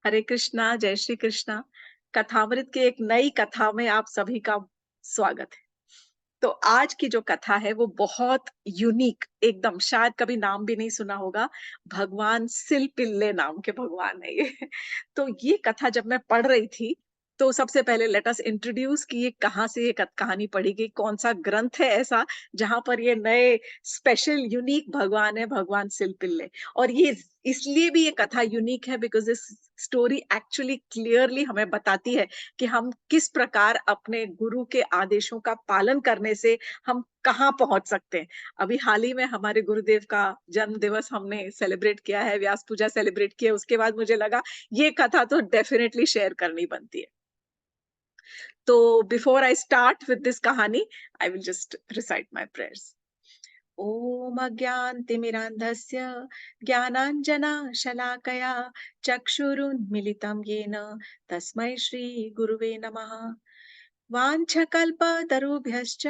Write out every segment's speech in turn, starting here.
हरे कृष्णा, जय श्री कृष्णा। कथामृत की एक नई कथा में आप सभी का स्वागत है। तो आज की जो कथा है वो बहुत यूनिक एकदम शायद कभी नाम भी नहीं सुना होगा। भगवान सिलपिल्ले नाम के भगवान है ये। तो ये कथा जब मैं पढ़ रही थी तो सबसे पहले लेट अस इंट्रोड्यूस कि ये कहाँ से ये कहानी पढ़ी गई, कौन सा ग्रंथ है ऐसा जहां पर ये नए स्पेशल यूनिक भगवान है, भगवान सिलपिल्ले। और ये इसलिए भी ये कथा यूनिक है because this story actually clearly हमें बताती है कि हम किस प्रकार अपने गुरु के आदेशों का पालन करने से हम कहाँ पहुंच सकते हैं। अभी हाल ही में हमारे गुरुदेव का जन्म दिवस हमने सेलिब्रेट किया है, व्यास पूजा सेलिब्रेट किया, उसके बाद मुझे लगा ये कथा तो डेफिनेटली शेयर करनी बनती है। तो before I start with this कहानी, I will just recite my prayers. ॐ अज्ञानतिमिरान्धस्य ज्ञानाञ्जनशलाकया चक्षुरुन्मिलितं येन तस्मै श्रीगुरुवे नमः। वाञ्छकल्पतरुभ्यश्च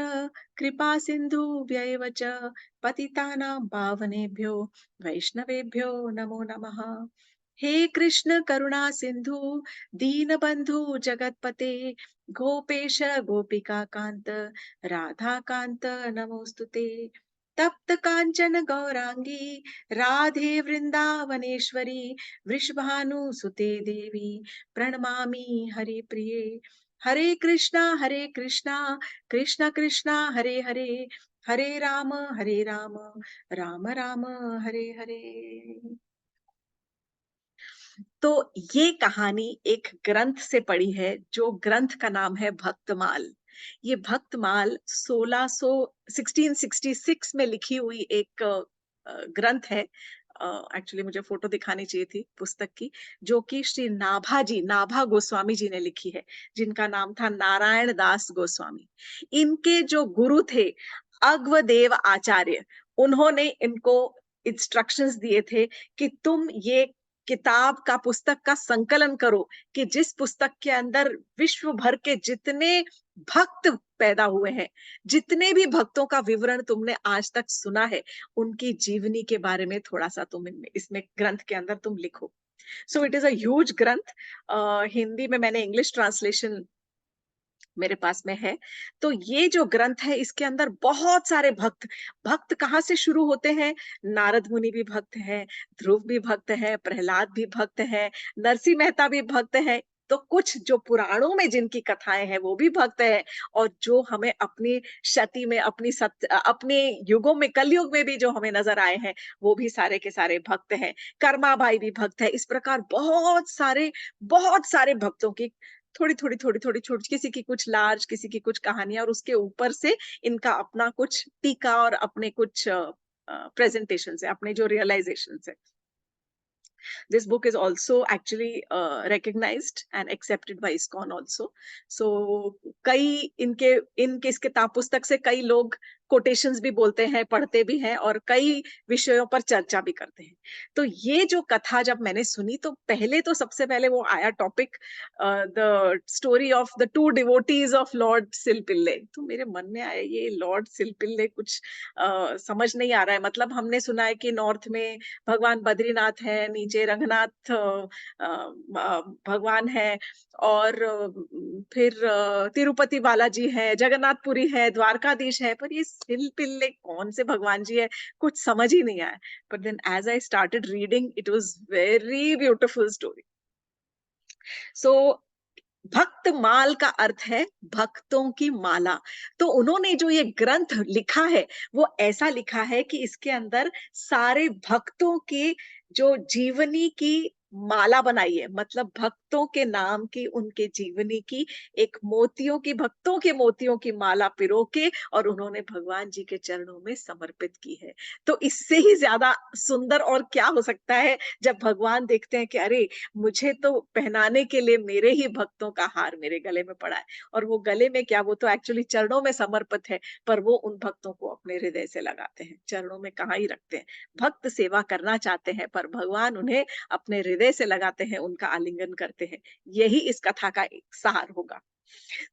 कृपासिन्धुभ्य एव च पतितानां पावनेभ्यो वैष्णवेभ्यो नमो नमः। हे कृष्ण करुणा सिन्धु दीनबन्धु जगत्पते गोपेश गोपिका कान्त राधा कान्त नमोऽस्तुते। तप्त कांचन गौरांगी राधे वृंदावनेश्वरी वृषभानुसुते देवी प्रणमामि हरिप्रिये। हरे कृष्णा कृष्ण कृष्णा हरे हरे, हरे राम राम राम हरे हरे। तो ये कहानी एक ग्रंथ से पढ़ी है जो ग्रंथ का नाम है भक्तमाल। ये भक्तमाल 1666 में लिखी हुई एक ग्रंथ है। एक्चुअली मुझे फोटो दिखानी चाहिए थी पुस्तक की, जो कि श्री नाभा गोस्वामी जी ने लिखी है, जिनका नाम था नारायण दास गोस्वामी। इनके जो गुरु थे अग्वदेव आचार्य, उन्होंने इनको इंस्ट्रक्शंस दिए थे कि तुम ये किताब का पुस्तक का संकलन करो, कि जिस पुस्तक के अंदर विश्व भर के जितने भक्त पैदा हुए हैं, जितने भी भक्तों का विवरण तुमने आज तक सुना है, उनकी जीवनी के बारे में थोड़ा सा तुम इसमें ग्रंथ के अंदर तुम लिखो। So it is a huge ग्रंथ। हिंदी में मैंने इंग्लिश ट्रांसलेशन मेरे पास में है। तो ये जो ग्रंथ है इसके अंदर बहुत सारे भक्त, भक्त कहाँ से शुरू होते हैं? नारद मुनि भी भक्त हैं, ध्रुव भी भक्त है, प्रहलाद भी भक्त है, नरसिंह मेहता भी भक्त है। तो कुछ जो पुराणों में जिनकी कथाएं हैं वो भी भक्त है, और जो हमें अपनी शती में अपने युगों में कलयुग में भी जो हमें नजर आए हैं, वो भी सारे के सारे भक्त हैं। कर्मा भाई भी भक्त है। इस प्रकार बहुत सारे भक्तों की थोड़ी छोटी, किसी की कुछ लार्ज, किसी की कुछ कहानियां, और उसके ऊपर से इनका अपना कुछ टीका और अपने कुछ प्रेजेंटेशन है, अपने जो रियलाइजेशन है। This book is also actually recognized and accepted by ISKCON also. So कई इनके इस किताब पुस्तक से कई लोग कोटेशंस भी बोलते हैं, पढ़ते भी हैं, और कई विषयों पर चर्चा भी करते हैं। तो ये जो कथा जब मैंने सुनी तो पहले तो सबसे पहले वो आया topic, the story of the two devotees of lord Silpille. तो मेरे मन में आया ये लॉर्ड सिलपिल्ले कुछ समझ नहीं आ रहा है। मतलब हमने सुना है कि नॉर्थ में भगवान बद्रीनाथ है, नीचे रंगनाथ भगवान है, और फिर तिरुपति बालाजी है, जगन्नाथपुरी है, द्वारकाधीश है, पर ये सिलपिल्ले कौन से भगवान जी है, कुछ समझ ही नहीं आया। But then as I started reading it was very beautiful story. So भक्त माल का अर्थ है भक्तों की माला। तो उन्होंने जो ये ग्रंथ लिखा है वो ऐसा लिखा है कि इसके अंदर सारे भक्तों की जो जीवनी की माला बनाई है, मतलब भक्तों के नाम की, उनके जीवनी की एक भक्तों के मोतियों की माला पिरो के, और उन्होंने भगवान जी के चरणों में समर्पित की है। तो इससे ही ज्यादा सुंदर और क्या हो सकता है, जब भगवान देखते हैं कि अरे, मुझे तो पहनाने के लिए मेरे ही भक्तों का हार मेरे गले में पड़ा है, और वो गले में क्या, वो तो एक्चुअली चरणों में समर्पित है, पर वो उन भक्तों को अपने हृदय से लगाते हैं, चरणों में कहाँ ही रखते हैं। भक्त सेवा करना चाहते हैं पर भगवान उन्हें अपने हृदय से लगाते हैं, उनका आलिंगन करते हैं। यही इस कथा का एक सार होगा।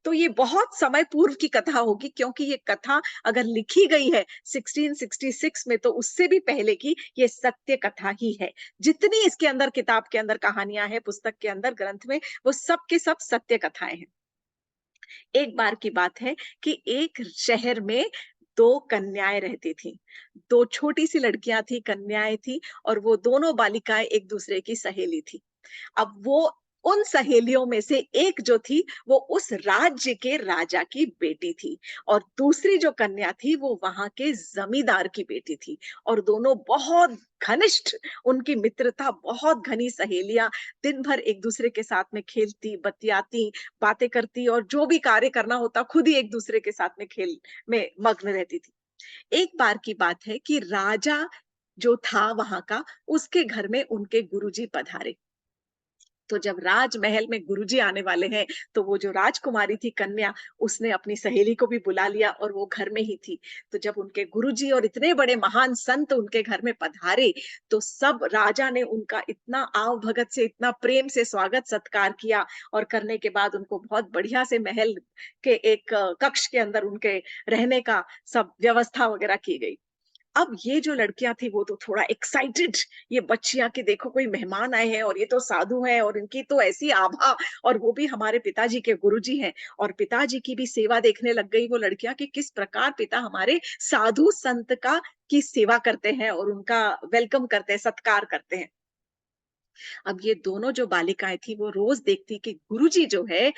तो ये बहुत समय पूर्व की कथा होगी, क्योंकि ये कथा अगर लिखी गई है 1666 में, तो उससे भी पहले की ये सत्य कथा ही है। जितनी इसके अंदर, किताब के अंदर कहानियां हैं, पुस्तक के अंदर, ग्रंथ में, वो सब के सब सत्य कथाएं हैं। एक बार की बात है कि एक शहर में 2 कन्याएँ रहती थीं। 2 छोटी-सी लड़कियाँ थी, कन्याएँ थी, और वो दोनों बालिकाएँ एक-दूसरे की सहेली थी। अब वो उन सहेलियों में से एक जो थी, वो उस राज्य के राजा की बेटी थी, और दूसरी जो कन्या थी, वो वहाँ के जमींदार की बेटी थी, और दोनों बहुत घनिष्ठ, उनकी मित्रता बहुत घनी, सहेलियाँ दिन भर एक-दूसरे के साथ में खेलती, बतियाती, बातें करती, और जो भी कार्य करना होता खुद ही एक-दूसरे के साथ में खेल में मग्न रहती थी। एक बार की बात है कि राजा जो था वहाँ का, उसके घर में उनके गुरुजी पधारे। तो जब राजमहल में गुरुजी आने वाले हैं, तो वो जो राजकुमारी थी कन्या, उसने अपनी सहेली को भी बुला लिया, और वो घर में ही थी। तो जब उनके गुरुजी और इतने बड़े महान संत उनके घर में पधारे, तो सब राजा ने उनका इतना आव भगत से, इतना प्रेम से स्वागत सत्कार किया, और करने के बाद उनको बहुत बढ़िया से महल के एक कक्ष के अंदर उनके रहने का सब व्यवस्था वगैरह की गई। अब ये जो लड़कियाँ थी, वो तो थोड़ा एक्साइटेड, ये बच्चियाँ, कि देखो कोई मेहमान आए हैं, और ये तो साधु हैं, और इनकी तो ऐसी आभा, और वो भी हमारे पिताजी के गुरुजी हैं, और पिताजी की भी सेवा देखने लग गई वो लड़कियाँ, कि किस प्रकार पिता हमारे साधु संत का की सेवा करते हैं, और उनका वेलकम करते हैं, सत्कार करते हैं। अब ये दोनों जो बालिकाएँ थी, वो रोज़ देखती कि गुरुजी जो है,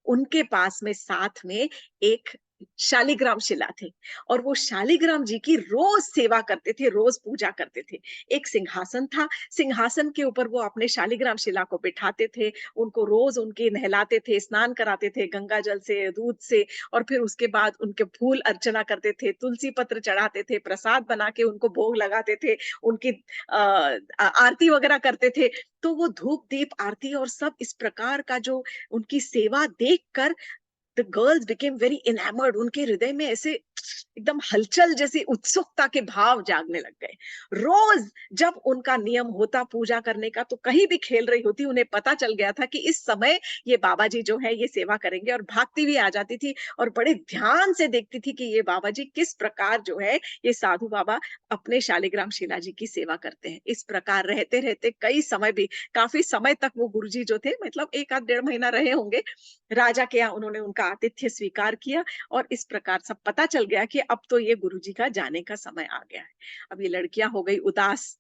उनके पास में साथ में एक शालिग्राम शिला थी, और वो शालिग्राम जी की रोज सेवा करते थे, रोज पूजा करते थे। एक सिंहासन था, सिंहासन के ऊपर वो अपने शालिग्राम शिला को बिठाते थे, उनको रोज उनके नहलाते थे, स्नान कराते थे गंगा जल से, दूध से, और फिर उसके बाद उनके फूल अर्चना करते थे, तुलसी पत्र चढ़ाते थे, प्रसाद बना के उनको भोग लगाते थे, उनकी आरती वगैरह करते थे। तो वो धूप दीप आरती और सब इस प्रकार का जो उनकी सेवा देखकर the girls became very enamoured, उनके हृदय में ऐसे एकदम हलचल जैसी उत्सुकता के भाव जागने लग गए। रोज जब उनका नियम होता पूजा करने का, तो कहीं भी खेल रही होती, उन्हें पता चल गया था कि इस समय ये बाबा जी जो है ये सेवा करेंगे, और भागती भी आ जाती थी, और बड़े ध्यान से देखती थी कि ये बाबा जी किस प्रकार जो है, ये साधु बाबा अपने शालिग्राम शिला जी की सेवा करते हैं। इस प्रकार रहते रहते कई समय भी, काफी समय तक वो गुरुजी जो थे, मतलब 1 आध डेढ़ महीना रहे होंगे राजा के यहाँ, उन्होंने उनका आतिथ्य स्वीकार किया, और इस प्रकार सब पता चल गया कि अब तो ये गुरुजी का जाने का समय आ गया है। अब ये लड़कियां हो गई उदास,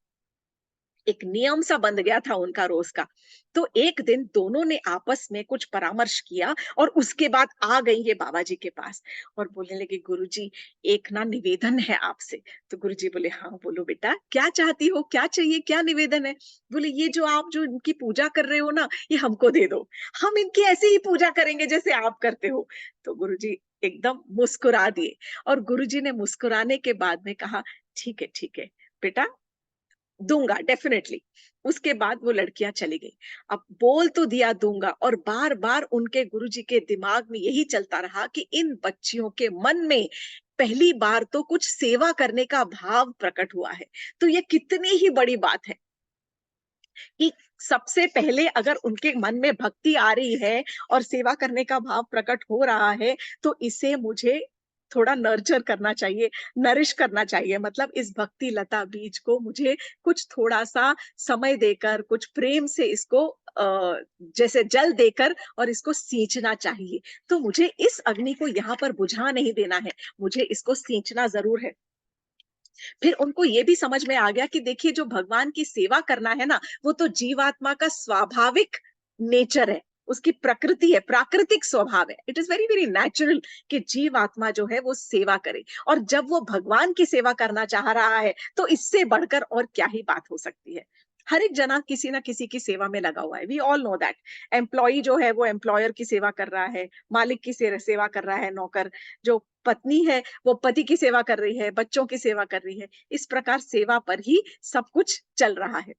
एक नियम सा बंध गया था उनका रोज का। तो एक दिन दोनों ने आपस में कुछ परामर्श किया, और उसके बाद आ गई ये बाबा जी के पास, और बोलने लगी, गुरुजी एक ना निवेदन है आपसे। तो गुरुजी बोले, हाँ बोलो बेटा, क्या चाहती हो, क्या चाहिए, क्या निवेदन है? बोले, ये जो आप जो इनकी पूजा कर रहे हो ना, ये हमको दे दो, हम इनकी ऐसे ही पूजा करेंगे जैसे आप करते हो। तो गुरुजी एकदम मुस्कुरा दिए, और गुरुजी ने मुस्कुराने के बाद में कहा, ठीक है बेटा, दूँगा डेफ़िनेटली। उसके बाद वो लड़कियाँ चली गई। अब बोल तो दिया दूँगा, और बार-बार उनके गुरुजी के दिमाग में यही चलता रहा कि इन बच्चियों के मन में पहली बार तो कुछ सेवा करने का भाव प्रकट हुआ है। तो ये कितनी ही बड़ी बात है कि सबसे पहले अगर उनके मन में भक्ति आ रही है, और सेवा करने का भाव प्रकट हो रहा है, तो इसे मुझे थोड़ा नर्चर करना चाहिए, नरिश करना चाहिए। मतलब इस भक्ति लता बीज को मुझे कुछ थोड़ा-सा समय देकर, कुछ प्रेम से इसको जैसे जल देकर, और इसको सींचना चाहिए। तो मुझे इस अग्नि को यहाँ पर बुझा नहीं देना है, मुझे इसको सींचना ज़रूर है। फिर उनको ये भी समझ में आ गया कि देखिए, जो भगवान की सेवा करना है ना, वो तो जीवात्मा का स्वाभाविक नेचर है, उसकी प्रकृति है, प्राकृतिक स्वभाव है। It is very, very natural कि जीवात्मा जो है वो सेवा करे, और जब वो भगवान की सेवा करना चाह रहा है, तो इससे बढ़कर और क्या ही बात हो सकती है। हर एक जना किसी न किसी की सेवा में लगा हुआ है। We all know that. Employee जो है वो एम्प्लॉयर की सेवा कर रहा है, मालिक की सेवा कर रहा है नौकर, जो पत्नी है वो पति की सेवा कर रही है, बच्चों की सेवा कर रही है। इस प्रकार सेवा पर ही सब कुछ चल रहा है।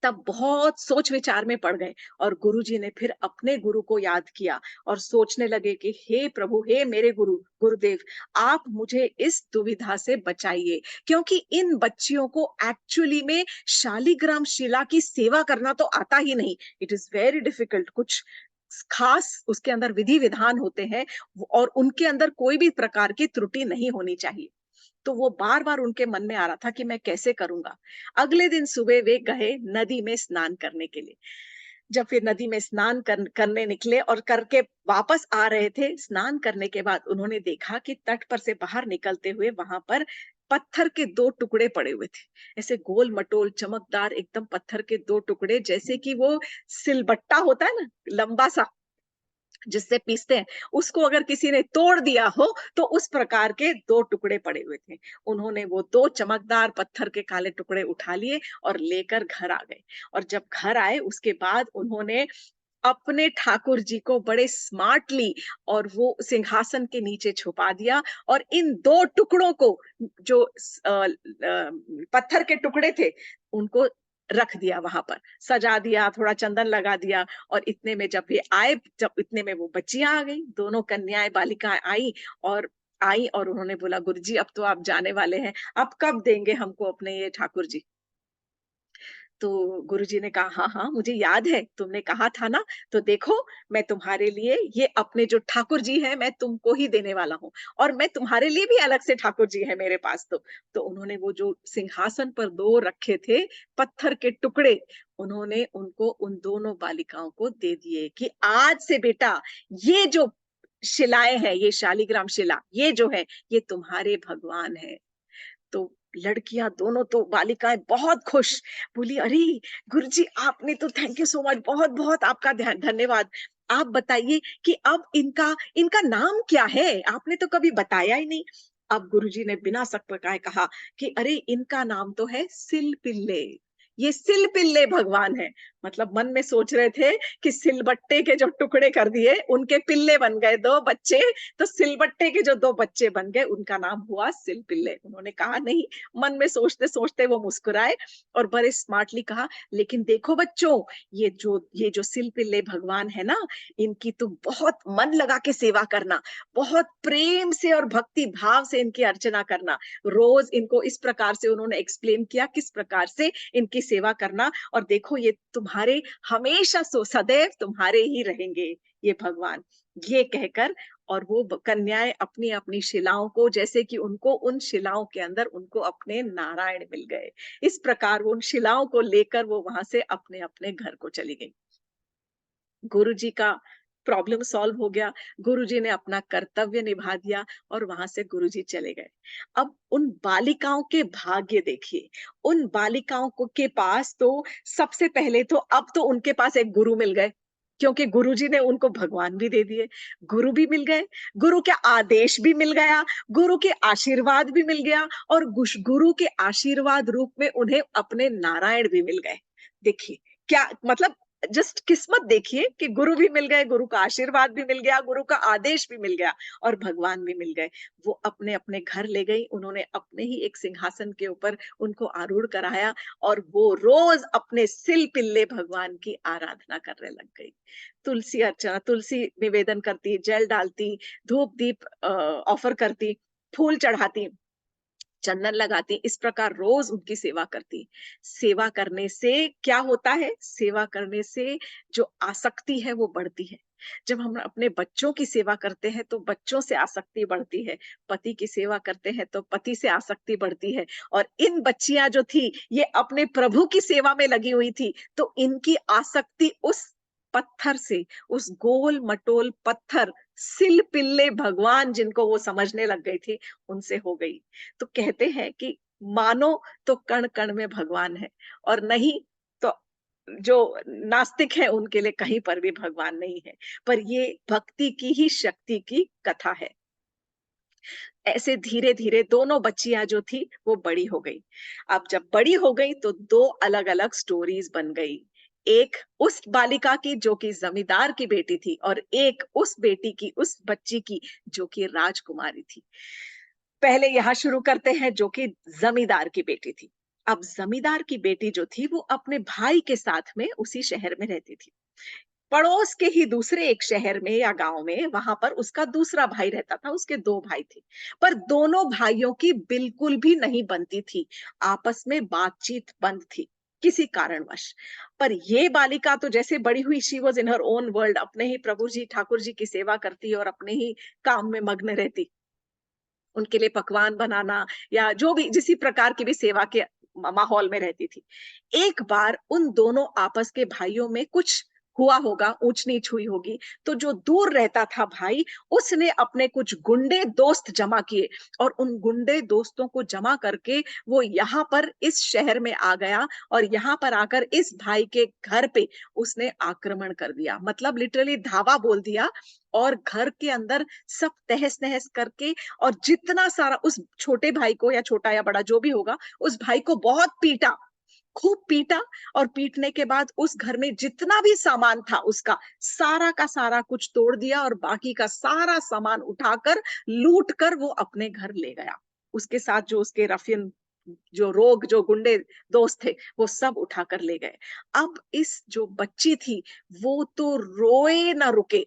तब बहुत सोच विचार में पड़ गए, और गुरुजी ने फिर अपने गुरु को याद किया, और सोचने लगे कि हे प्रभु, हे मेरे गुरु, गुरुदेव, आप मुझे इस दुविधा से बचाइए, क्योंकि इन बच्चियों को एक्चुअली में शालिग्राम शिला की सेवा करना तो आता ही नहीं। It is very difficult. कुछ खास उसके अंदर विधि-विधान होते हैं और उनके अंदर कोई भी प्रकार की त्रुटि नहीं होनी चाहिए। तो वो बार-बार उनके मन में आ रहा था कि मैं कैसे करूँगा? अगले दिन सुबह वे गए नदी में स्नान करने के लिए। जब फिर नदी में स्नान करने निकले और करके वापस आ रहे थे, स्नान करने के बाद उन्होंने देखा कि तट पर से बाहर निकलते हुए वहां पर पत्थर के 2 टुकड़े पड़े हुए थे। ऐसे गोल-मटोल चमकदार एकदम पत्थर के 2 टुकड़े, जैसे कि वो सिलबट्टा होता है ना, लंबा-सा जिससे पीसते हैं, उसको अगर किसी ने तोड़ दिया हो, तो उस प्रकार के 2 टुकड़े पड़े हुए थे। उन्होंने वो 2 चमकदार पत्थर के काले टुकड़े उठा लिए और लेकर घर आ गए। और जब घर आए उसके बाद उन्होंने अपने ठाकुर जी को बड़े स्मार्टली और वो सिंहासन के नीचे छुपा दिया और इन 2 टुकड़ों को जो पत्थर के टुकड़े थे, उनको रख दिया वहाँ पर, सजा दिया, थोड़ा चंदन लगा दिया और इतने में जब ये आए, जब इतने में वो बच्चियाँ आ गईं, दोनों कन्याएँ, बालिकाएँ आई और उन्होंने बोला, "गुरुजी, अब तो आप जाने वाले हैं, अब कब देंगे हमको अपने ये ठाकुर जी?" तो गुरुजी ने कहा, "हाँ, हाँ, मुझे याद है, तुमने कहा था ना, तो देखो मैं तुम्हारे लिए ये अपने जो ठाकुर जी हैं, मैं तुमको ही देने वाला हूँ और मैं तुम्हारे लिए भी अलग से ठाकुर जी हैं मेरे पास तो।" तो उन्होंने वो जो सिंहासन पर 2 रखे थे पत्थर के टुकड़े, उन्होंने उनको उन दोनों बालिकाओं को दे दिए कि आज से बेटा ये जो शिलाएँ हैं, ये शालिग्राम शिला, ये जो है, ये तुम्हारे भगवान हैं। तो लड़कियां दोनों तो बालिकाएं बहुत खुश, बोली, अरे गुरुजी आपने तो थैंक यू सो मच, बहुत बहुत आपका धन्यवाद। आप बताइए कि अब इनका इनका नाम क्या है, आपने तो कभी बताया ही नहीं। अब गुरुजी ने बिना शक पकाए कहा कि अरे इनका नाम तो है सिलपिल्ले, ये सिलपिल्ले भगवान है। मतलब मन में सोच रहे थे कि सिलबट्टे के जो टुकड़े कर दिए उनके पिल्ले बन गए 2 बच्चे, तो सिलबट्टे के जो 2 बच्चे बन गए उनका नाम हुआ सिलपिल्ले। उन्होंने कहा नहीं, मन में सोचते-सोचते वो मुस्कुराए और बड़े स्मार्टली कहा, लेकिन देखो बच्चों, ये जो सिलपिल्ले भगवान है ना, इनकी तुम बहुत मन लगा के सेवा करना, बहुत प्रेम से और भक्ति भाव से इनकी अर्चना करना। रोज़ इनको इस प्रकार से उन्होंने एक्सप्लेन किया किस प्रकार से इनकी सेवा करना और देखो ये तुम्हारे हमेशा सदैव तुम्हारे ही रहेंगे ये भगवान। ये कहकर और वो कन्याएं अपनी अपनी शिलाओं को, जैसे कि उनको उन शिलाओं के अंदर उनको अपने नारायण मिल गए, इस प्रकार वो उन शिलाओं को लेकर वो वहां से अपने अपने घर को चली गई। गुरुजी का प्रॉब्लम सॉल्व हो गया, गुरुजी ने अपना कर्तव्य निभा दिया और वहां से गुरुजी चले गए। अब उन बालिकाओं के भाग्य देखिए, उन बालिकाओं को के पास तो सबसे पहले तो अब तो उनके पास एक गुरु मिल गए, क्योंकि गुरुजी ने उनको भगवान भी दे दिए, गुरु भी मिल गए, गुरु के आदेश भी मिल गया, गुरु के आशीर्वाद भी मिल गया और गुरु के आशीर्वाद रूप में उन्हें अपने नारायण भी मिल गए। देखिए क्या मतलब, जस्ट किस्मत देखिए कि गुरु भी मिल गए, गुरु का आशीर्वाद भी मिल गया, गुरु का आदेश भी मिल गया और भगवान भी मिल गए। वो अपने अपने घर ले गई, उन्होंने अपने ही एक सिंहासन के ऊपर उनको आरूढ़ कराया और वो रोज अपने सिल पिल्ले भगवान की आराधना करने लग गई। तुलसी अर्चना, तुलसी निवेदन करती, जल डालती, धूप दीप ऑफर करती, फूल चढ़ाती, चंदन लगाती, इस प्रकार रोज उनकी सेवा करती। सेवा करने से क्या होता है? सेवा करने से जो आसक्ति है वो बढ़ती है। जब हम अपने बच्चों की सेवा करते हैं तो बच्चों से आसक्ति बढ़ती है, पति की सेवा करते हैं तो पति से आसक्ति बढ़ती है और इन बच्चियां जो थी ये अपने प्रभु की सेवा में लगी हुई थी, तो इनकी आसक्ति उस पत्थर से, उस गोल मटोल पत्थर सिल पिल्ले भगवान जिनको वो समझने लग गई थी, उनसे हो गई। तो कहते हैं कि मानो तो कण कण में भगवान है और नहीं तो जो नास्तिक है उनके लिए कहीं पर भी भगवान नहीं है। पर ये भक्ति की ही शक्ति की कथा है। ऐसे धीरे धीरे दोनों बच्चियां जो थी वो बड़ी हो गई। अब जब बड़ी हो गई तो दो अलग अलग स्टोरीज बन गई। एक उस बालिका की जो कि जमींदार की बेटी थी और एक उस बेटी की, उस बच्ची की जो कि राजकुमारी थी। पहले यहाँ शुरू करते हैं जो कि जमींदार की बेटी थी। अब जमींदार की बेटी जो थी वो अपने भाई के साथ में उसी शहर में रहती थी। पड़ोस के ही दूसरे एक शहर में या गांव में वहां पर उसका दूसरा भाई रहता था, उसके 2 भाई थे। पर दोनों भाइयों की बिल्कुल भी नहीं बनती थी, आपस में बातचीत बंद थी। किसी कारणवश। पर ये बालिका तो जैसे बड़ी हुई, she was in her own world, अपने ही प्रभु जी, ठाकुर जी की सेवा करती और अपने ही काम में मग्न रहती। उनके लिए पकवान बनाना या जो भी जिस प्रकार की भी सेवा के माहौल में रहती थी। एक बार उन दोनों आपस के भाइयों में कुछ हुआ होगा, ऊंच-नीच हुई होगी, तो जो दूर रहता था भाई, उसने अपने कुछ गुंडे दोस्त जमा किए और उन गुंडे दोस्तों को जमा करके वो यहाँ पर इस शहर में आ गया और यहाँ पर आकर इस भाई के घर पे उसने आक्रमण कर दिया। मतलब लिटरली धावा बोल दिया और घर के अंदर सब तहस-नहस करके और जितना सारा उस छोटे भाई को, या छोटा या बड़ा जो भी होगा, उस भाई को बहुत पीटा, खूब पीटा और पीटने के बाद उस घर में जितना भी सामान था उसका, सारा का सारा कुछ तोड़ दिया और बाकी का सारा सामान उठाकर, लूट कर वो अपने घर ले गया। उसके साथ जो उसके रफ़ियन, जो रोग, जो गुंडे दोस्त थे, वो सब उठाकर ले गए। अब इस जो बच्ची थी, वो तो रोए ना रुके।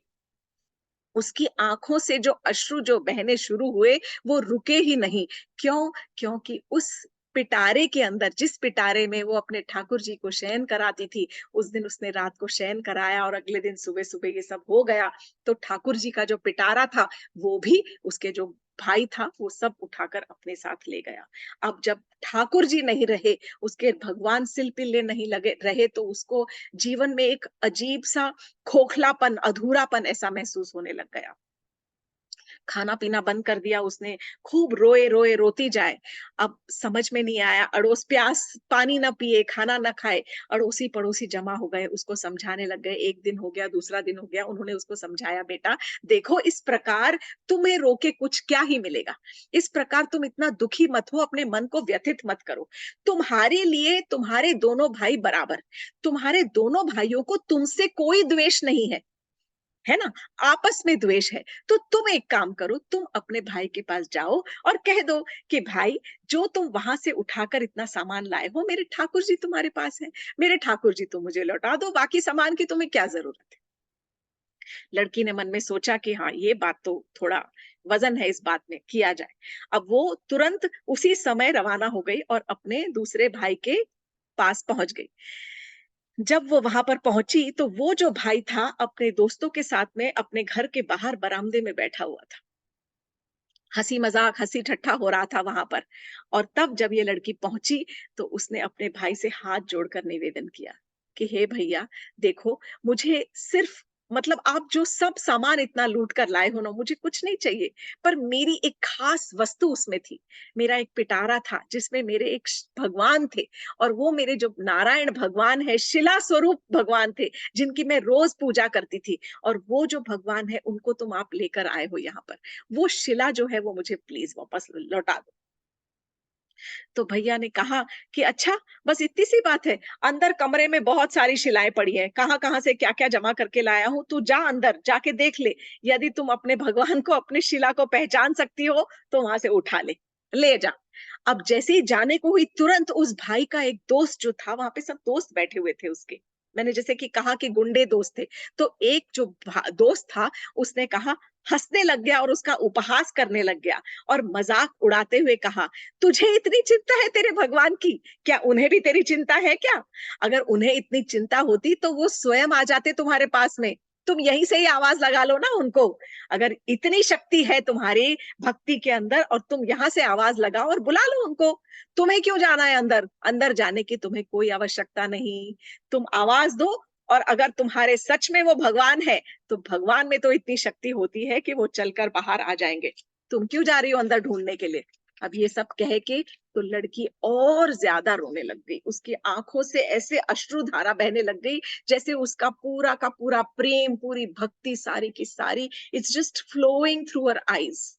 उसकी आँखों से जो अश्रु जो बहने शुरू हुए, वो रुके ही नहीं। क्यों? क्योंकि उस पिटारे के अंदर, जिस पिटारे में वो अपने ठाकुर जी को शयन कराती थी, उस दिन उसने रात को शयन कराया और अगले दिन सुबह-सुबह ये सब हो गया। तो ठाकुर जी का जो पिटारा था, वो भी उसके जो भाई था, वो सब उठाकर अपने साथ ले गया। अब जब ठाकुर जी नहीं रहे, उसके भगवान सिल-पिल्ले नहीं लगे रहे, तो उसको जीवन में एक अजीब-सा खोखलापन, अधूरापन ऐसा महसूस होने लग गया। खाना-पीना बंद कर दिया उसने, खूब रोए-रोए रोती जाए। अब समझ में नहीं आया, अड़ोस प्यास पानी ना पिए, खाना ना खाए, अड़ोसी-पड़ोसी जमा हो गए, उसको समझाने लग गए। 1 दिन हो गया, दूसरा दिन हो गया, उन्होंने उसको समझाया, "बेटा, देखो इस प्रकार तुम्हें रो के कुछ क्या ही मिलेगा? इस प्रकार तुम इतना दुखी मत हो, अपने मन को व्यथित मत करो। तुम्हारे लिए तुम्हारे दोनों भाई बराबर, तुम्हारे दोनों भाइयों को तुमसे कोई द्वेष नहीं है ना? आपस में द्वेष है। तो तुम एक काम करो, तुम अपने भाई के पास जाओ और कह दो कि भाई, जो तुम वहाँ से उठाकर इतना सामान लाए हो, मेरे ठाकुर जी तुम्हारे पास हैं। मेरे ठाकुर जी तुम मुझे लौटा दो, बाकी सामान की तुम्हें क्या ज़रूरत है? लड़की ने मन में सोचा कि हाँ, ये बात तो थोड़ा वज़न है इस बात में, किया जाए। अब वो तुरंत उसी समय रवाना हो गई और अपने दूसरे भाई के पास पहुँच गई। जब वो वहाँ पर पहुँची, तो वो जो भाई था, अपने दोस्तों के साथ में अपने घर के बाहर बरामदे में बैठा हुआ था। हँसी-मज़ाक, हँसी-ठट्ठा हो रहा था वहाँ पर और तब जब ये लड़की पहुँची, तो उसने अपने भाई से हाथ जोड़कर निवेदन किया कि, "हे भैया, देखो, मुझे सिर्फ़ मतलब आप जो सब सामान इतना लूट कर लाए हो ना, मुझे कुछ नहीं चाहिए, पर मेरी एक ख़ास वस्तु उसमें थी। मेरा एक पिटारा था, जिसमें मेरे एक भगवान थे और वो मेरे जो नारायण भगवान हैं, शिला स्वरूप भगवान थे, जिनकी मैं रोज़ पूजा करती थी और वो जो भगवान हैं, उनको तुम आप लेकर आए हो यहाँ पर। वो शिला जो है वो मुझे प्लीज़ वापस लौटा दो। तो भैया ने कहा कि अच्छा, बस इतनी सी बात है, अंदर कमरे में बहुत सारी शिलाएँ पड़ी हैं, कहाँ-कहाँ से क्या-क्या जमा करके लाया हूँ, तू जा अंदर, जाके देख ले, यदि तुम अपने भगवान को, अपनी शिला को पहचान सकती हो, तो वहाँ से उठा ले, ले जा। अब जैसे ही जाने को हुई, तुरंत उस भाई का एक दोस्त जो था, वहाँ पे सब दोस्त बैठे हुए थे उसके। मैंने जैसे कि कहा कि गुंडे दोस्त थे, तो एक जो दोस्त था, उसने कहा, हँसने लग गया और उसका उपहास करने लग गया और मज़ाक उड़ाते हुए कहा, तुझे इतनी चिंता है तेरे भगवान की, क्या उन्हें भी तेरी चिंता है क्या? अगर उन्हें इतनी चिंता होती तो वो स्वयं आ जाते तुम्हारे पास में। तुम यहीं से ही आवाज़ लगा लो ना उनको। अगर इतनी शक्ति है तुम्हारी भक्ति के अंदर और तुम यहाँ से आवाज़ लगाओ और बुला लो उनको। तुम्हें क्यों जाना है अंदर? अंदर जाने की तुम्हें कोई आवश्यकता नहीं। तुम आवाज़ दो और अगर तुम्हारे सच में वो भगवान है, तो भगवान में तो इतनी शक्ति होती है कि वो चलकर बाहर आ जाएँगे। तुम क्यों जा रही हो अंदर ढूँढने के लिए? अब ये सब कह के तो लड़की और ज़्यादा रोने लग गई। उसकी आँखों से ऐसे अश्रुधारा बहने लग गई, जैसे उसका पूरा का पूरा प्रेम, पूरी भक्ति सारी की सारी it's just flowing through her eyes.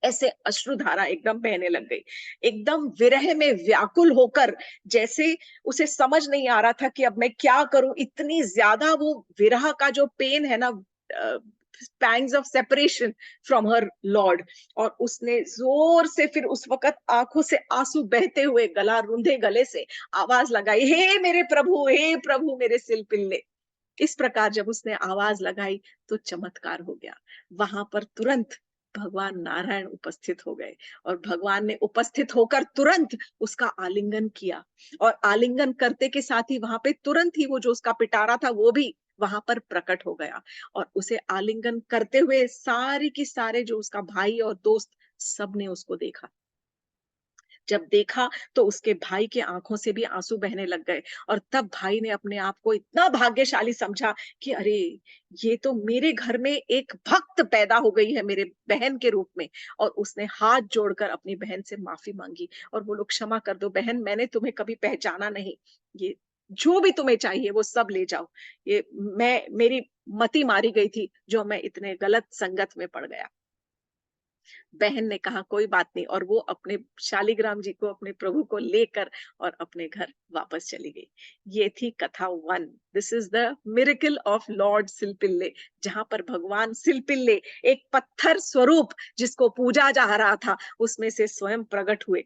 ऐसे अश्रुधारा एकदम बहने लग गई। एकदम विरह में व्याकुल होकर जैसे उसे समझ नहीं आ रहा था कि अब मैं क्या करूँ? इतनी ज़्यादा वो विरह का जो पेन है ना, pangs of separation from her Lord, और उसने ज़ोर से फिर उस वक़्त आँखों से आँसू बहते हुए गला रूंधे गले से आवाज़ लगाई, हे मेरे प्रभु! हे प्रभु मेरे सिल पिल्ले! इस प्रकार जब उसने आवाज़ लगाई तो चमत्कार हो गया। वहाँ पर तुरंत भगवान नारायण उपस्थित हो गए और भगवान ने उपस्थित होकर तुरंत उसका आलिंगन किया और आलिंगन करते के साथ ही वहां पे तुरंत ही वो जो उसका पिटारा था वो भी वहां पर प्रकट हो गया और उसे आलिंगन करते हुए सारे के सारे जो उसका भाई और दोस्त सबने उसको देखा। जब देखा तो उसके भाई के आंखों से भी आंसू बहने लग गए और तब भाई ने अपने आप को इतना भाग्यशाली समझा कि अरे, ये तो मेरे घर में एक भक्त पैदा हो गई है मेरे बहन के रूप में। और उसने हाथ जोड़कर अपनी बहन से माफी मांगी और बोलो, क्षमा कर दो बहन, मैंने तुम्हें कभी पहचाना नहीं। ये जो भी तुम्हें चाहिए वो सब ले जाओ। ये मैं मेरी मति मारी गई थी जो मैं इतने गलत संगत में पड़ गया। बहन ने कहा कोई बात नहीं और वो अपने शालिग्राम जी को, अपने प्रभु को लेकर और अपने घर वापस चली गई। ये थी कथा 1। This is the miracle of lord Silpille, जहां पर भगवान सिलपिल्ले एक पत्थर स्वरूप जिसको पूजा जा रहा था उसमें से स्वयं प्रकट हुए।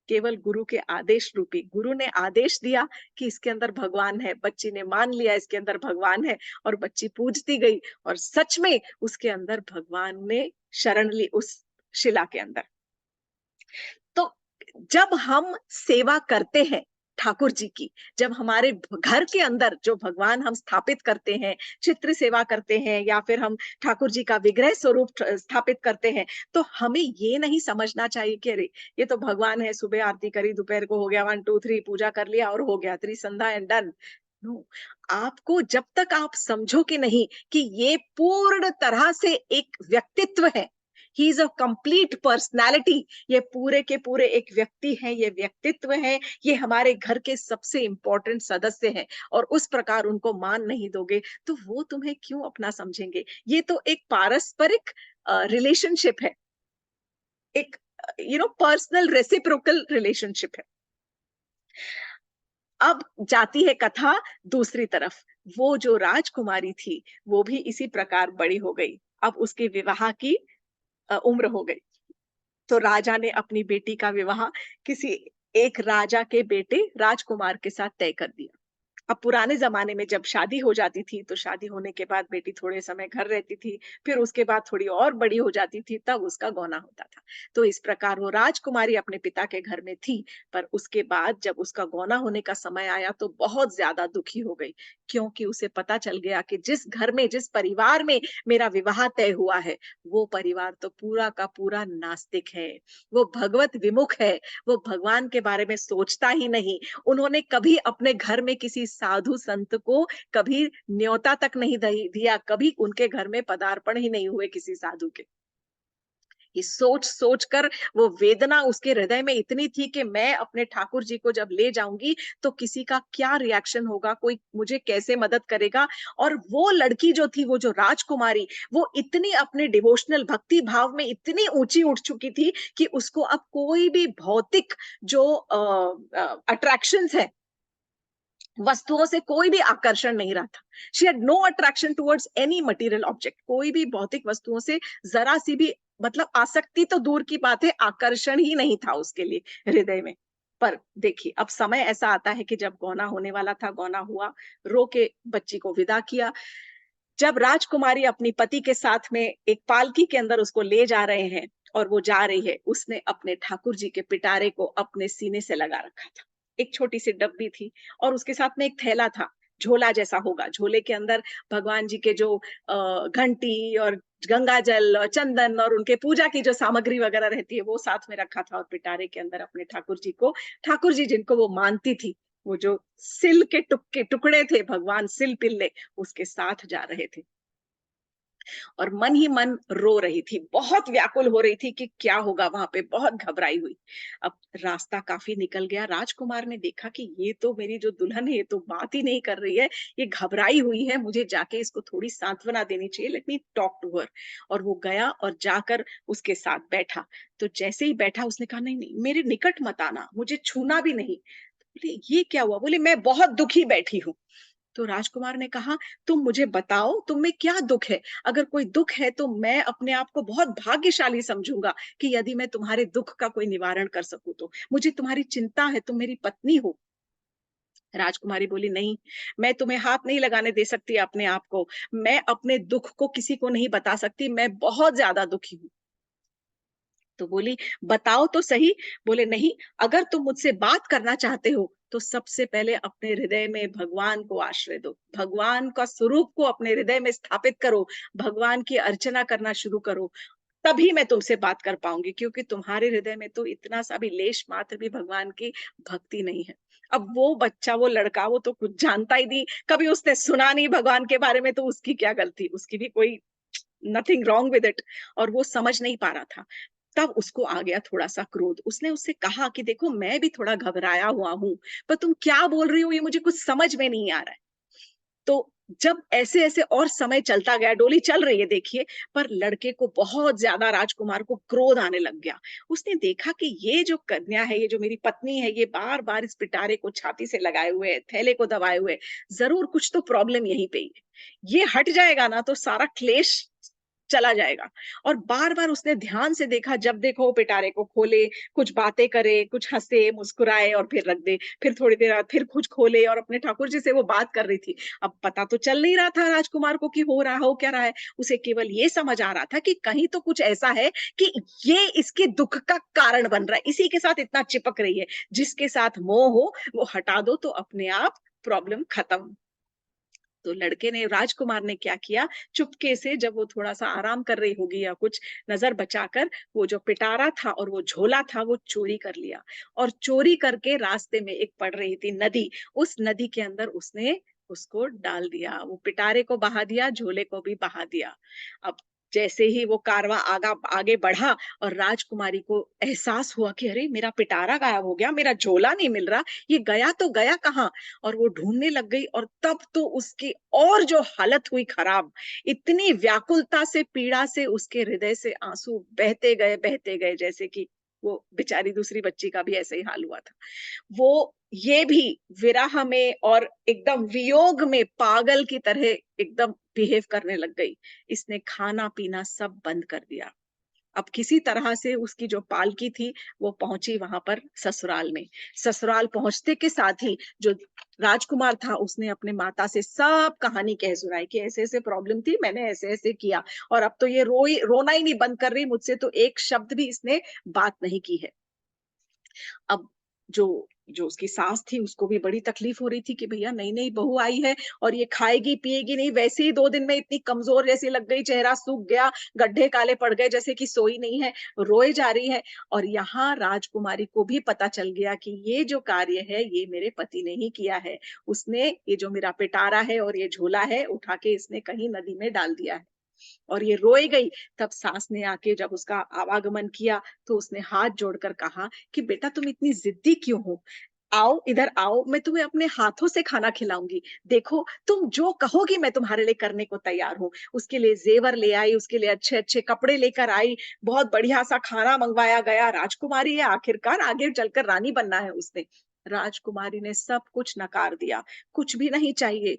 केवल गुरु के आदेश रूपी, गुरु ने आदेश दिया कि इसके अंदर भगवान है, बच्ची ने मान लिया इसके अंदर भगवान है और बच्ची पूजती गई और सच में उसके अंदर भगवान ने शरण ली उस शिला के अंदर। तो जब हम सेवा करते हैं ठाकुर जी की, जब हमारे घर के अंदर जो भगवान हम स्थापित करते हैं, चित्र सेवा करते हैं या फिर हम ठाकुर जी का विग्रह स्वरूप स्थापित करते हैं, तो हमें ये नहीं समझना चाहिए कि अरे, ये तो भगवान है, सुबह आरती करी, दोपहर को हो गया 1 2 3 पूजा कर लिया और हो गया, त्रिसंध्या एंड डन। नो, आपको जब तक आप समझोगे नहीं कि ये पूर्ण तरह से एक व्यक्तित्व है, he is a complete personality, ये पूरे के पूरे एक व्यक्ति हैं, ये व्यक्तित्व है, ये हमारे घर के सबसे इंपॉर्टेंट सदस्य हैं और उस प्रकार उनको मान नहीं दोगे तो वो तुम्हें क्यों अपना समझेंगे। ये तो एक पारस्परिक रिलेशनशिप है, एक पर्सनल रेसिप्रोकल रिलेशनशिप है। अब जाती है कथा दूसरी तरफ। वो जो राजकुमारी थी वो भी इसी प्रकार बड़ी हो गई। अब उसके विवाह की उम्र हो गई। तो राजा ने अपनी बेटी का विवाह किसी एक राजा के बेटे राजकुमार के साथ तय कर दिया। अब पुराने ज़माने में जब शादी हो जाती थी, तो शादी होने के बाद बेटी थोड़े समय घर रहती थी, फिर उसके बाद थोड़ी और बड़ी हो जाती थी, तब उसका गौना होता था। तो इस प्रकार वो राजकुमारी अपने पिता के घर में थी, पर उसके बाद जब उसका गौना होने का समय आया, तो बहुत ज़्यादा दुखी हो गई, क्योंकि उसे पता चल गया कि जिस घर में, जिस परिवार में मेरा विवाह तय हुआ है, वो परिवार तो पूरा का पूरा नास्तिक है, वो भगवत विमुख है, वो भगवान के बारे में सोचता ही नहीं। उन्होंने कभी अपने घर में किसी साधु संत को कभी न्योता तक नहीं दिया, कभी उनके घर में पदार्पण ही नहीं हुए किसी साधु के। ये सोच सोच कर वो वेदना उसके हृदय में इतनी थी कि मैं अपने ठाकुर जी को जब ले जाऊंगी तो किसी का क्या रिएक्शन होगा, कोई मुझे कैसे मदद करेगा। और वो लड़की जो थी, वो जो राजकुमारी, वो इतनी अपने डिवोशनल भक्ति भाव में इतनी ऊंची उठ चुकी थी कि उसको अब कोई भी भौतिक जो अट्रैक्शंस है, वस्तुओं से कोई भी आकर्षण नहीं रहा था। She had no attraction towards any material object, कोई भी भौतिक वस्तुओं से जरा सी भी, मतलब आसक्ति तो दूर की बात है, आकर्षण ही नहीं था उसके लिए हृदय में। पर देखिए, अब समय ऐसा आता है कि जब गौना होने वाला था, गौना हुआ, रो के बच्ची को विदा किया। जब राजकुमारी अपनी पति के साथ में एक पालकी के अंदर उसको ले जा रहे हैं और वो जा रही है, उसने अपने ठाकुर जी के पिटारे को अपने सीने से लगा रखा था। एक छोटी सी डब्बी थी और उसके साथ में एक थैला था, झोला जैसा होगा, झोले के अंदर भगवान जी के जो घंटी और गंगा जल और चंदन और उनके पूजा की जो सामग्री वगैरह रहती है वो साथ में रखा था और पिटारे के अंदर अपने ठाकुर जी को, ठाकुर जी जिनको वो मानती थी, वो जो सिल के टुकड़े थे, भगवान सिल पिल्ले, उसके साथ जा रहे थे। और मन ही मन रो रही थी, बहुत व्याकुल हो रही थी कि क्या होगा वहां पे, बहुत घबराई हुई। अब रास्ता काफी निकल गया, राजकुमार ने देखा कि ये तो मेरी जो दुल्हन है ये तो बात ही नहीं कर रही है, ये घबराई हुई है, मुझे जाके इसको थोड़ी सांत्वना देनी चाहिए, let me talk to her. और वो गया और जाकर उसके साथ बैठा। तो जैसे ही बैठा उसने कहा, नहीं नहीं, मेरे निकट मत आना, मुझे छूना भी नहीं। बोले, ये क्या हुआ? बोले, मैं बहुत दुखी बैठी हूँ। तो राजकुमार ने कहा, तुम मुझे बताओ, तुम में क्या दुख है? अगर कोई दुख है तो मैं अपने आप को बहुत भाग्यशाली समझूंगा कि यदि मैं तुम्हारे दुख का कोई निवारण कर सकूं तो। मुझे तुम्हारी चिंता है, तुम मेरी पत्नी हो। राजकुमारी बोली, नहीं, मैं तुम्हें हाथ नहीं लगाने दे सकती अपने आप को, मैं अपने दुख को किसी को नहीं बता सकती, मैं बहुत ज्यादा दुखी हूँ। तो बोली, "बताओ तो सही।" बोले, "नहीं, अगर तुम मुझसे बात करना चाहते हो, तो सबसे पहले अपने हृदय में भगवान को आश्रय दो। भगवान का स्वरूप को अपने हृदय में स्थापित करो, भगवान की अर्चना करना शुरू करो, तभी मैं तुमसे बात कर पाऊँगी, क्योंकि तुम्हारे हृदय में तो इतना सा भी लेश मात्र भी भगवान की भक्ति नहीं है।" अब वो बच्चा, वो लड़का, वो तो कुछ जानता ही नहीं, कभी उसने सुना नहीं भगवान के बारे में, तो उसकी क्या गलती? उसकी भी कोई नथिंग रॉन्ग विद इट, और वो समझ नहीं पा रहा था। तब उसको आ गया थोड़ा-सा क्रोध। उसने उससे कहा कि देखो, मैं भी थोड़ा घबराया हुआ हूँ, पर तुम क्या बोल रही हो ये मुझे कुछ समझ में नहीं आ रहा है। तो जब ऐसे-ऐसे और समय चलता गया, डोली चल रही है देखिए, पर लड़के को बहुत ज़्यादा, राजकुमार को क्रोध आने लग गया। उसने देखा कि ये जो कन्या है, ये जो मेरी पत्नी है, ये बार-बार इस पिटारे को छाती से लगाए हुए है, थैले को दबाए हुए है, ज़रूर कुछ तो प्रॉब्लम यहीं पे ही है। ये हट जाएगा ना तो सारा क्लेश चला जाएगा। और बार-बार उसने ध्यान से देखा, जब देखो वो पिटारे को खोले, कुछ बातें करे, कुछ हँसे, मुस्कुराए और फिर रख दे। फिर थोड़ी देर बाद फिर कुछ खोले और अपने ठाकुर जी से वो बात कर रही थी। अब पता तो चल नहीं रहा था राजकुमार को कि हो क्या रहा है। उसे केवल ये समझ आ रहा था कि कहीं तो कुछ ऐसा है कि ये इसके दुःख का कारण बन रहा है। इसी के साथ इतना चिपक रही है। जिसके साथ मोह हो, वो हटा दो तो अपने आप प्रॉब्लम खत्म। तो लड़के ने, राजकुमार ने क्या किया, चुपके से जब वो थोड़ा-सा आराम कर रही होगी या कुछ, नज़र बचाकर वो जो पिटारा था और वो झोला था वो चोरी कर लिया, और चोरी करके रास्ते में एक पड़ रही थी नदी, उस नदी के अंदर उसने उसको डाल दिया। वो पिटारे को बहा दिया, झोले को भी बहा दिया। अब जैसे ही वो कारवां आगे बढ़ा और राजकुमारी को एहसास हुआ कि अरे! मेरा पिटारा गायब हो गया, मेरा झोला नहीं मिल रहा, ये गया तो गया कहाँ? और वो ढूँढने लग गई, और तब तो उसकी और जो हालत हुई खराब, इतनी व्याकुलता से, पीड़ा से उसके हृदय से आँसू बहते गए, जैसे कि वो बेचारी दूसरी बच्ची का भी ऐसे ही हाल हुआ था। वो ये भी विरह में और एकदम वियोग में पागल की तरह एकदम बिहेव करने लग गई। इसने खाना-पीना सब बंद कर दिया। अब किसी तरह से उसकी जो पालकी थी, वो पहुँची वहाँ पर ससुराल में। ससुराल पहुँचते के साथ ही जो राजकुमार था, उसने अपने माता से सब कहानी कह सुनाई कि ऐसे-ऐसे प्रॉब्लम थी, मैंने ऐसे-ऐसे किया, और अब तो ये रोना ही नहीं बंद कर रही, मुझसे तो एक शब्द भी इसने बात नहीं की है। अब जो जो उसकी सास थी, उसको भी बड़ी तकलीफ हो रही थी कि भैया नई-नई बहू आई है और ये खाएगी-पिएगी नहीं, वैसे ही 2 दिन में इतनी कमज़ोर जैसी लग गई, चेहरा सूख गया, गड्ढे काले पड़ गए जैसे कि सोई नहीं है, रोए जा रही है। और यहाँ राजकुमारी को भी पता चल गया कि ये जो कार्य है, ये मेरे पति ने ही किया है। उसने ये जो मेरा पिटारा है और ये झोला है, उठा के इसने कहीं नदी में डाल दिया है। और ये रोए गई, तब सास ने आके जब उसका आवागमन किया, तो उसने हाथ जोड़कर कहा कि बेटा, तुम इतनी ज़िद्दी क्यों हो? आओ, इधर आओ, मैं तुम्हें अपने हाथों से खाना खिलाऊँगी। देखो, तुम जो कहोगी मैं तुम्हारे लिए करने को तैयार हूँ। उसके लिए ज़ेवर ले आई, उसके लिए अच्छे-अच्छे कपड़े लेकर आई, बहुत बढ़िया-सा खाना मँगवाया गया। राजकुमारी है आखिरकार, आगे चलकर रानी बनना है उसने। राजकुमारी ने सब कुछ नकार दिया, कुछ भी नहीं चाहिए।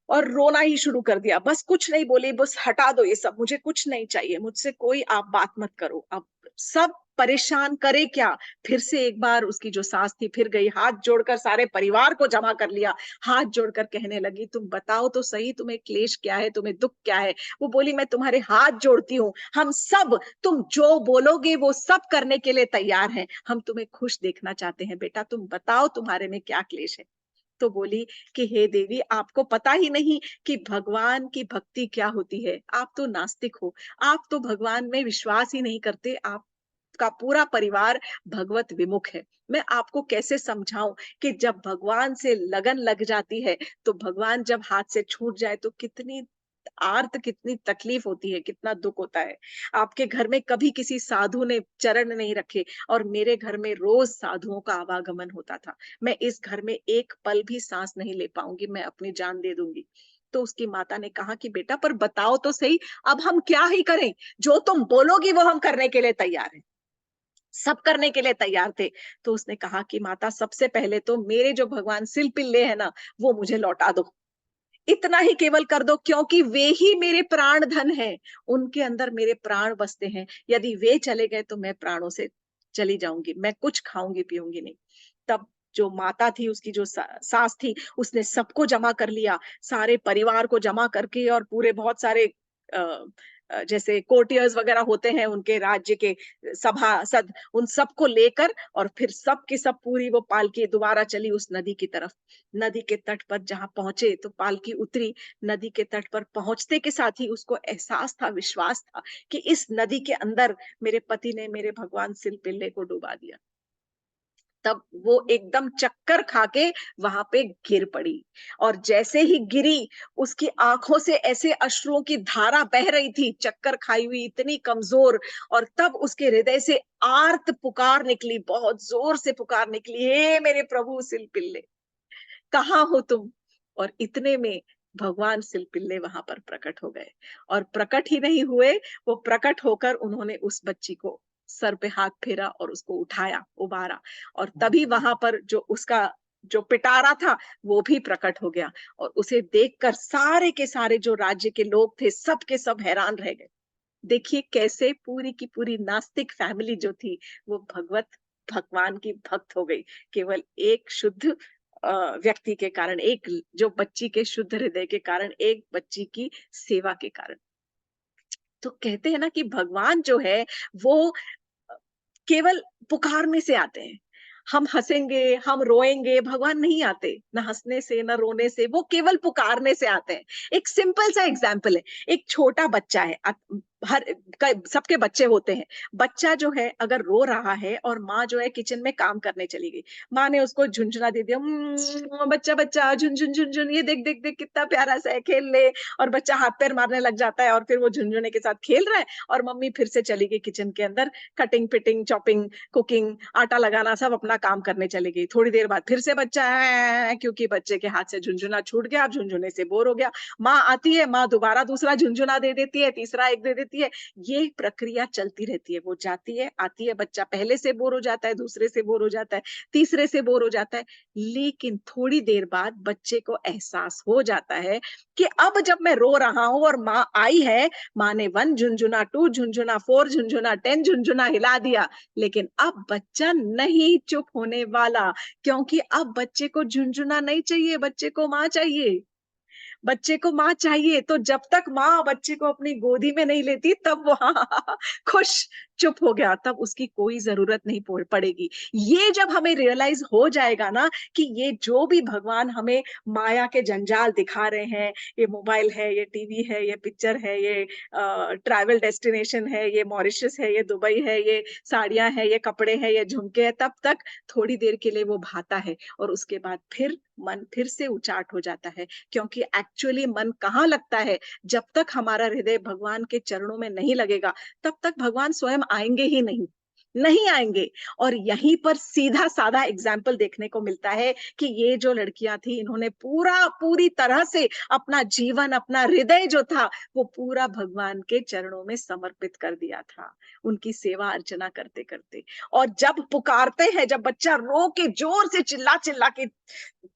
और रोना ही शुरू कर दिया। बस कुछ नहीं बोली, बस हटा दो ये सब, मुझे कुछ नहीं चाहिए, मुझसे कोई आप बात मत करो। अब सब परेशान करे क्या? फिर से एक बार उसकी जो सास थी फिर गई, हाथ जोड़कर सारे परिवार को जमा कर लिया, हाथ जोड़कर कहने लगी, "तुम बताओ तो सही, तुम्हें क्लेश क्या है, तुम्हें दुःख क्या है?" वो बोली, "मैं तुम्हारे हाथ जोड़ती हूँ, हम सब, तुम जो बोलोगे वो सब करने के लिए तैयार हैं। हम तुम्हें खुश देखना चाहते हैं बेटा, तुम बताओ तुम्हारे में क्या क्लेश है?" तो बोली कि हे देवी, आपको पता ही नहीं कि भगवान की भक्ति क्या होती है। आप तो नास्तिक हो, आप तो भगवान में विश्वास ही नहीं करते, आपका पूरा परिवार भगवत विमुख है। मैं आपको कैसे समझाऊँ कि जब भगवान से लगन लग जाती है, तो भगवान जब हाथ से छूट जाए तो कितनी कितनी तकलीफ होती है, कितना दुःख होता है। आपके घर में कभी किसी साधु ने चरण नहीं रखे, और मेरे घर में रोज़ साधुओं का आवागमन होता था। मैं इस घर में एक पल भी साँस नहीं ले पाऊँगी, मैं अपनी जान दे दूँगी। तो उसकी माता ने कहा कि बेटा, पर बताओ तो सही, अब हम क्या ही करें? जो तुम बोलोगी वो हम करने के लिए तैयार हैं। सब करने के लिए तैयार थे। तो उसने कहा कि माता, सबसे पहले तो मेरे जो भगवान सिल-पिल्ले हैं ना, वो मुझे लौटा दो। इतना ही केवल कर दो, क्योंकि वे ही मेरे प्राण धन हैं। उनके अंदर मेरे प्राण बसते हैं। यदि वे चले गए तो मैं प्राणों से चली जाऊँगी। मैं कुछ खाऊँगी-पीऊँगी नहीं। तब जो माता थी, उसकी जो सास थी, उसने सबको जमा कर लिया। सारे परिवार को जमा करके और पूरे बहुत सारे अ, जैसे कोर्टियर्स वगैरह होते हैं उनके राज्य के सभासद, उन सबको लेकर और फिर सब की सब पूरी वो पालकी दोबारा चली उस नदी की तरफ। नदी के तट पर जहाँ पहुंचे तो पालकी उतरी। नदी के तट पर पहुंचते के साथ ही उसको एहसास था, विश्वास था कि इस नदी के अंदर मेरे पति ने मेरे भगवान सिल पिल्ले को डुबा दिया। तब वो एकदम चक्कर खाके वहां पे गिर पड़ी, और जैसे ही गिरी उसकी आंखों से ऐसे अश्रुओं की धारा बह रही थी, चक्कर खाई हुई, इतनी कमजोर। और तब उसके हृदय से आर्त पुकार निकली, बहुत जोर से पुकार निकली, हे मेरे प्रभु सिल पिल्ले, कहाँ हो तुम? और इतने में भगवान सिल पिल्ले वहां पर प्रकट हो गए। और प्रकट ही नहीं हुए, वो प्रकट होकर उन्होंने उस बच्ची को सर पे हाथ फेरा और उसको उठाया, उबारा। और तभी वहां पर जो उसका जो पिटारा था वो भी प्रकट हो गया। और उसे देखकर सारे के सारे जो राज्य के लोग थे, सब के सब हैरान रह गए। देखिए कैसे पूरी की पूरी नास्तिक फैमिली जो थी वो भगवान की भक्त हो गई, केवल एक शुद्ध व्यक्ति के कारण, एक जो बच्ची के शुद्ध हृदय के कारण, एक बच्ची की सेवा के कारण। तो कहते हैं ना कि भगवान जो है वो अ, केवल पुकारने से आते हैं। हम हँसेंगे, हम रोएँगे, भगवान नहीं आते, ना हँसने से, ना रोने से, वो केवल पुकारने से आते हैं। एक सिंपल सा एग्ज़ाम्पल है, एक छोटा बच्चा है, हर सबके बच्चे होते हैं। बच्चा जो है अगर रो रहा है और माँ जो है किचन में काम करने चली गई, माँ ने उसको झुनझुना दे दिया, बच्चा बच्चा झुनझुन झुनझुन, ये देख देख देख कितना प्यारा सा है, खेल ले। और बच्चा हाथ पैर मारने लग जाता है और फिर वो झुनझुने के साथ खेल रहा है, और मम्मी फिर से चली गई किचन के अंदर, कटिंग पिटिंग चॉपिंग कुकिंग आटा लगाना सब अपना काम करने चली गई। थोड़ी देर बाद फिर से बच्चा है, क्योंकि बच्चे के हाथ से झुनझुना छूट गया, अब झुनझुने से बोर हो गया। माँ आती है, माँ दोबारा दूसरा झुनझुना दे देती है, तीसरा एक दे देती है। ये प्रक्रिया चलती रहती है, वो जाती है आती है, बच्चा पहले से बोर हो जाता है, दूसरे से बोर हो जाता है, तीसरे से बोर हो जाता है। लेकिन थोड़ी देर बाद बच्चे को एहसास हो जाता है कि अब जब मैं रो रहा हूं और माँ आई है, माँ ने 1 झुनझुना, 2 झुनझुना, 4 झुनझुना, 10 झुनझुना हिला दिया, लेकिन अब बच्चा नहीं चुप होने वाला, क्योंकि अब बच्चे को झुनझुना नहीं चाहिए, बच्चे को माँ चाहिए। बच्चे को माँ चाहिए, तो जब तक माँ बच्चे को अपनी गोदी में नहीं लेती तब वो खुश चुप हो गया, तब उसकी कोई ज़रूरत नहीं पड़ेगी। ये जब हमें रियलाइज़ हो जाएगा ना कि ये जो भी भगवान हमें माया के जंजाल दिखा रहे हैं, ये मोबाइल है, ये टीवी है, ये पिक्चर है, ये ट्रैवल डेस्टिनेशन है, ये मॉरिशस है, ये दुबई है, ये साड़ियाँ हैं, ये कपड़े हैं, ये झुमके हैं, तब तक थोड़ी देर के लिए वो भाता है और उसके बाद फिर मन फिर से उचाट हो जाता है। क्योंकि एक्चुअली मन कहाँ लगता है? जब तक हमारा हृदय भगवान के चरणों में नहीं लगेगा, तब तक भगवान स्वयं आएँगे ही नहीं, नहीं आएँगे। और यहीं पर सीधा-साधा एग्ज़ाम्पल देखने को मिलता है कि ये जो लड़कियाँ थी, इन्होंने पूरी तरह से अपना जीवन, अपना हृदय जो था, वो पूरा भगवान के चरणों में समर्पित कर दिया था, उनकी सेवा अर्चना करते-करते। और जब पुकारते हैं, जब बच्चा रो के ज़ोर से चिल्ला-चिल्ला के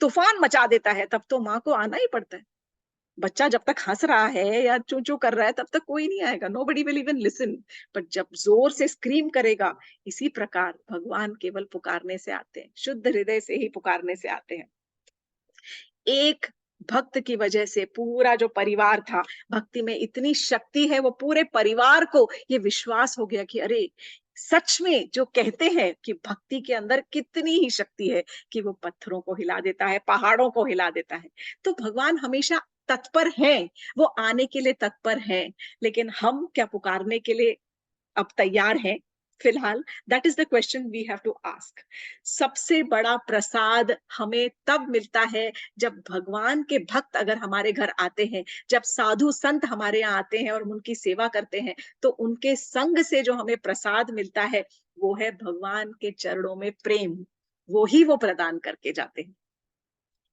तूफान मचा देता है, तब तो माँ को आना ही पड़ता है। बच्चा जब तक हँस रहा है या चूं-चूं कर रहा है, तब तक कोई नहीं आएगा, nobody will even listen. But जब ज़ोर से स्क्रीम करेगा, इसी प्रकार भगवान केवल पुकारने से आते हैं, शुद्ध हृदय से ही पुकारने से आते हैं। एक भक्त की वजह से पूरा जो परिवार था, भक्ति में इतनी शक्ति है, वो पूरे परिवार को ये विश्वास हो गया कि अरे! सच में जो कहते हैं कि भक्ति के अंदर कितनी ही शक्ति है कि वो पत्थरों को हिला देता है, पहाड़ों को हिला देता है। तो भगवान हमेशा तत्पर हैं, वो आने के लिए तत्पर हैं, लेकिन हम क्या पुकारने के लिए अब तैयार हैं? फिलहाल that is the question we have to ask. सबसे बड़ा प्रसाद हमें तब मिलता है जब भगवान के भक्त अगर हमारे घर आते हैं, जब साधु संत हमारे यहाँ आते हैं और हम उनकी सेवा करते हैं, तो उनके संग से जो हमें प्रसाद मिलता है, वो है भगवान के चरणों में प्रेम। वो ही वो प्रदान करके जाते हैं।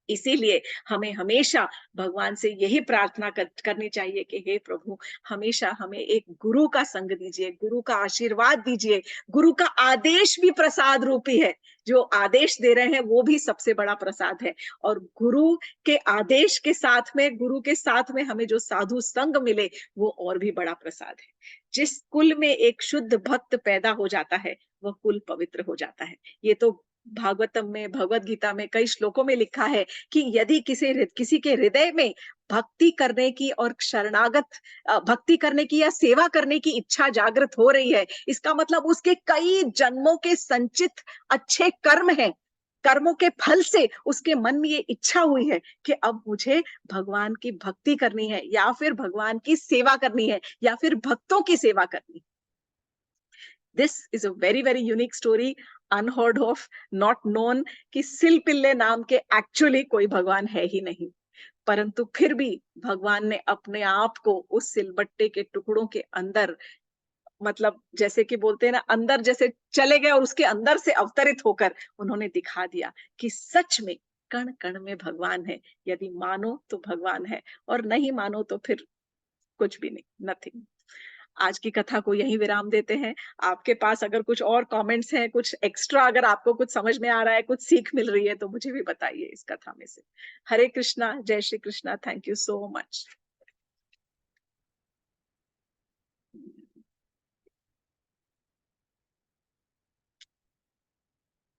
इसीलिए हमें हमेशा भगवान से यही प्रार्थना करनी चाहिए कि हे प्रभु, हमेशा हमें एक गुरु का संग दीजिए, गुरु का आशीर्वाद दीजिए। गुरु का आदेश भी प्रसाद रूपी है, जो आदेश दे रहे हैं वो भी सबसे बड़ा प्रसाद है। और गुरु के आदेश के साथ में, गुरु के साथ में हमें जो साधु संग मिले, वो और भी बड़ा प्रसाद है। जिस कुल में एक शुद्ध भक्त पैदा हो जाता है, वह कुल पवित्र हो जाता है। ये तो भागवतम में, भगवत गीता में कई श्लोकों में लिखा है कि यदि किसी के हृदय में भक्ति करने की और भक्ति करने की या सेवा करने की इच्छा जागृत हो रही है, इसका मतलब उसके कई जन्मों के संचित अच्छे कर्म हैं। कर्मों के फल से उसके मन में ये इच्छा हुई है कि अब मुझे भगवान की भक्ति करनी है, या फिर भगवान की सेवा करनी है, या फिर भक्तों की सेवा करनी है। This is a very very unique story, unheard of, not known, कि सिल पिल्ले नाम के एक्चुअली कोई भगवान है ही नहीं, परंतु फिर भी भगवान ने अपने आप को उस सिलबट्टे के टुकड़ों के अंदर, मतलब जैसे कि बोलते हैं ना, अंदर जैसे चले गए और उसके अंदर से अवतरित होकर उन्होंने दिखा दिया कि सच में कण कण में भगवान है। यदि मानो तो भगवान है, और नहीं मानो तो फिर कुछ भी नहीं, नथिंग। आज की कथा को यहीं विराम देते हैं। आपके पास अगर कुछ और कमेंट्स हैं, कुछ एक्स्ट्रा अगर आपको कुछ समझ में आ रहा है, कुछ सीख मिल रही है, तो मुझे भी बताइए इस कथा में से। हरे कृष्णा, जय Shri Krishna, thank you so much.